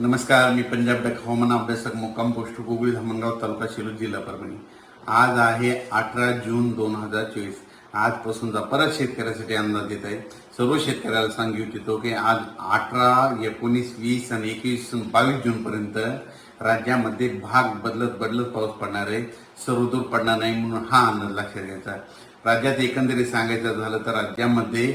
नमस्कार, मी पंजाब डक हवामान अभ्यासक मुक्काम पोस्ट गोगळी धामणगाव तालुका शिरूर जिल्हा परभणी। आज आहे 18 जून 2024। आजपासूनचा परत शेतकऱ्यासाठी अंदाज येत आहे। सर्व शेतकऱ्याला सांगू इच्छितो की आज 18, 19, 20 आणि 21, 22 जून पर्यंत राज्यामध्ये भाग बदलत पाऊस पडणार आहे। सर्वदूर पडणार नाही म्हणून हा अंदाज लक्षात घ्यायचा। राज्यात एकंदरीत सांगायचं झालं तर राज्यामध्ये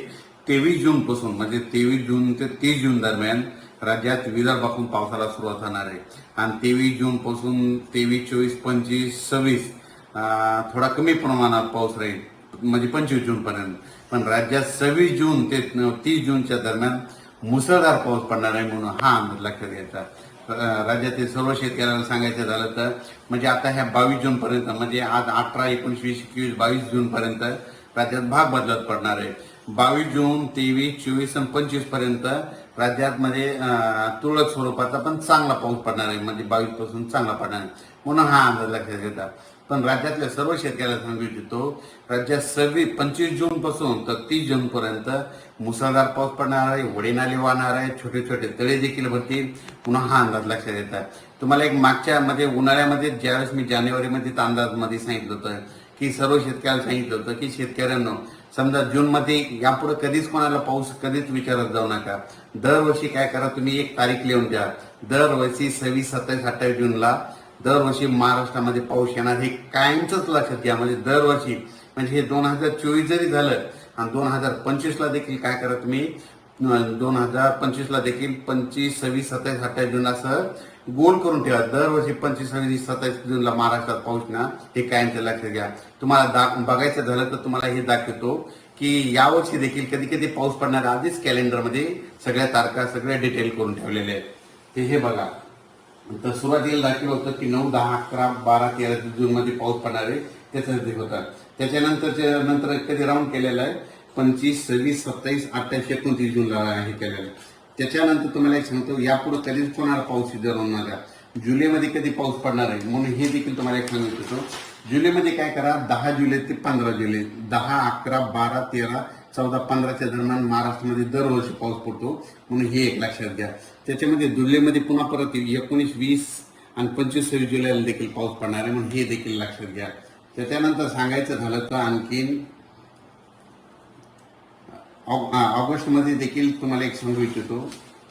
23 जून पासून म्हणजे 23 जून ते 30 जून दरम्यान राज्यात विदर्भातून पावसाला सुरुवात होणार आहे आणि 23 जून पासून 23, 24, 25, 26 थोडा कमी प्रमाणात पाऊस राहील म्हणजे 25 जून पर्यंत। पण राज्यात 26 जून ते 30 जूनच्या दरम्यान मुसळधार पाऊस पडणार आहे म्हणून हा अंदाज लक्षात घ्यायचा। राज्यातील सर्व शेतकऱ्यांना सांगायचं झालं तर म्हणजे आता ह्या 22 जून पर्यंत म्हणजे आज 18, 19, 20, 21, 22 जून पर्यंत राज्यात भाग बदलत पडणार आहे। 22 जून, 23, 24 आणि 25 पर्यंत राज्यात म्हणजे तुरळक स्वरूपाचा पण चांगला पाऊस पडणार आहे म्हणजे 22 पासून चांगला पडणार आहे म्हणून हा अंदाज लक्षात घेता। पण राज्यातल्या सर्व शेतकऱ्याला सांगू इच्छितो राज्यात 25 जून पासून तर 30 जून पर्यंत मुसळधार पाऊस पडणार आहे, वडे नाले वाहणार आहे, छोटे छोटे तळे देखील भरतील पुन्हा हा अंदाज लक्षात घेता। तुम्हाला एक मागच्या मध्ये उन्हाळ्यामध्ये ज्यावेळेस मी जानेवारीमध्ये अंदाज मध्ये सांगितलं होतं की सर्व शेतकऱ्याला सांगितलं होतं की शेतकऱ्यांना समजा जून मध्ये यापुढे कधीच कोणाला पाऊस कधीच विचारत जाऊ नका। दरवर्षी काय करा तुम्ही एक तारीख लिहून द्या। दरवर्षी 26, 27, 28 जूनला दरवर्षी महाराष्ट्रामध्ये पाऊस येणार हे कायमच लक्षात घ्या। म्हणजे दरवर्षी म्हणजे हे 2024 जरी झालं आणि 2025 देखील काय करा तुम्ही 2025 देखील 25, 26, 27, 28 जून असं गोल करून ठेवा। दरवर्षी 25, 26, 27 जूनला महाराष्ट्रात पाऊस ना हे कायमचं लक्षात घ्या। तुम्हाला बघायचं झालं तर तुम्हाला हे दाखवतो की यावर्षी देखील कधी कधी पाऊस पडणार आधीच कॅलेंडरमध्ये सगळ्या तारखा सगळ्या डिटेल करून ठेवलेल्या आहेत। हे बघा तर सुरुवातीला दाखवलं होतं की 9, 10, 11, 12, 13 जून मध्ये पाऊस पडणार आहे त्याचं होता। त्याच्यानंतर कधी राऊंड केलेला आहे 25, 26, 27, 28, 29 जूनला हे केलेलं आहे। त्याच्यानंतर तुम्हाला एक सांगतो यापुढे कधीच कोणाला पाऊस होणार आहे जुलैमध्ये कधी पाऊस पडणार आहे म्हणून हे देखील तुम्हाला एक सांगू इच्छितो। जुलैमध्ये काय करा 10 जुलै ते 15 जुलै 10, 11, 12, 13, 14, 15च्या दरम्यान महाराष्ट्रामध्ये दरवर्षी पाऊस पडतो म्हणून हे एक लक्षात घ्या। त्याच्यामध्ये जुलैमध्ये पुन्हा परत 19, 20 आणि 25, 26 जुलैला देखील पाऊस पडणार आहे म्हणून हे देखील लक्षात घ्या। त्याच्यानंतर सांगायचं झालं तर आणखीन ऑगस्टमध्ये देखील तुम्हाला एक सांगू इच्छितो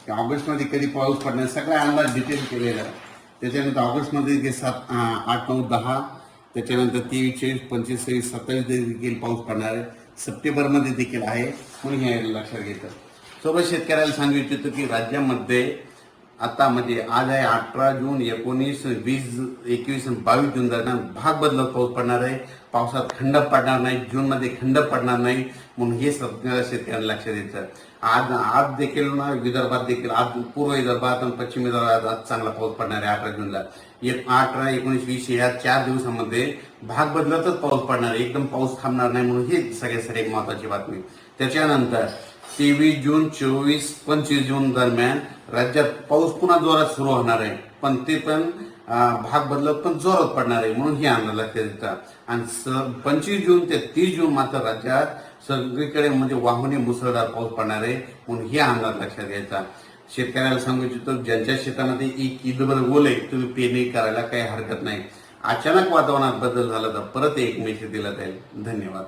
की ऑगस्टमध्ये कधी पाऊस पडणार सगळा अंदाज डिटेल केलेला आहे। त्याच्यानंतर ऑगस्टमध्ये 7, 8, 9, 10 त्याच्यानंतर 23, 24, 25, 26, 27 देखील पाऊस पडणार आहे। सप्टेंबरमध्ये देखील आहे म्हणून हे लक्षात घेतं। सर्व शेतकऱ्याला सांगू इच्छितो की राज्यामध्ये आता म्हणजे आज आहे 18 जून, 19, 20, 21 आणि 22 जून दरम्यान भाग बदलत पाऊस पडणार आहे। पावसात खंड पडणार नाही, जूनमध्ये खंड पडणार नाही म्हणून हे सगळ्या शेतकऱ्यांना लक्षात द्यायचं। आज देखील ना विदर्भात देखील आज पूर्व विदर्भात आणि पश्चिम विदर्भात आज चांगला पाऊस पडणार आहे 18 जूनला। 18, 19, 20 या 4 दिवसामध्ये भाग बदलतच पाऊस पडणार आहे, एकदम पाऊस थांबणार नाही म्हणून ही सगळ्यासाठी एक महत्वाची बातमी। त्याच्यानंतर 23 जून, 24, 25 जून दरम्यान राज्यात पाऊस पुन्हा जोरात सुरू होणार आहे पण ते पण भाग बदलत पण जोरात पडणार आहे म्हणून हे अंदाज लक्षात येतात। आणि 25 जून ते 30 जून मात्र राज्यात सगळीकडे म्हणजे वाहुनी मुसळधार पाऊस पडणार आहे म्हणून हे अंदाज लक्षात घ्यायचा। शेतकऱ्याला सांगू इच्छितो ज्यांच्या शेतामध्ये एक ईदभर ओल आहे तुम्ही पेरणी करायला काही हरकत नाही। अचानक वातावरणात बदल झाला तर परत एक मेसेज दिला जाईल। धन्यवाद।